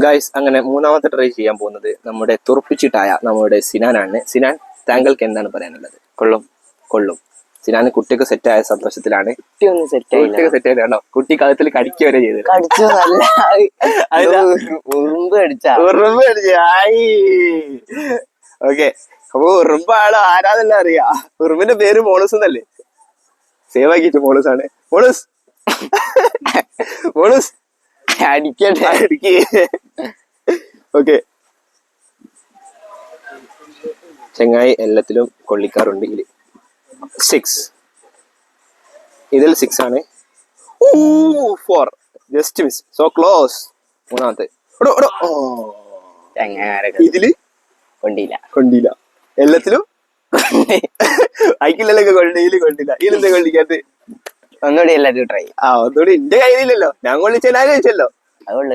Guys, അങ്ങനെ മൂന്നാമത്തെ try ചെയ്യാൻ പോകുന്നത് നമ്മുടെ തുറപ്പിച്ചിട്ടായ നമ്മുടെ സിനാനാണ്. സിനാൻ, താങ്കൾക്ക് എന്താണ് പറയാനുള്ളത്? കൊള്ളും. കൊള്ളും. സിനാൻ കുട്ടിക്ക് സെറ്റായ സന്തോഷത്തിലാണ്. കുട്ടിയൊന്നും കുട്ടിക്ക് സെറ്റ് ആയതാണോ? കുട്ടി കഴുത്തിൽ കടിക്കുക വരെ ചെയ്തത്. കടിച്ചു ഉറുമ്പ് കടിച്ച ഉറുമ്പ് കടിച്ചു. ഓക്കെ, അപ്പൊ ഉറുമ്പ് ആളോ ആരാന്നല്ല അറിയാ. ഉറുമ്പിന്റെ പേര് മോളൂസ് എന്നല്ലേ? സേവ് ആക്കിട്ട് മോളൂസ് ആണ്. മോളൂസ് മോളൂസ് അടിക്കട്ടെ. ഓക്കെ, ചെങ്ങായി എല്ലാത്തിലും കൊള്ളിക്കാറുണ്ട്. ഇതിൽ 6, ഇതിൽ 6 ആണ്. 4, ജസ്റ്റ് മിസ്, സോ ക്ലോസ്. മൂന്നാമത്തെ ഇതില് കൊണ്ടില്ല. എല്ലാത്തിലും അയക്കില്ലല്ലോ കൊണ്ടില്ല. ഇതിലെന്താ കൊള്ളിക്കാത്ത? ഒന്നുകൂടി എല്ലാവരും ട്രൈ. ഒന്നുകൂടി എന്റെ കയ്യിലില്ലല്ലോ, ഞാൻ കൊള്ളിച്ചാലും ചോദിച്ചല്ലോ. അതുകൊണ്ട്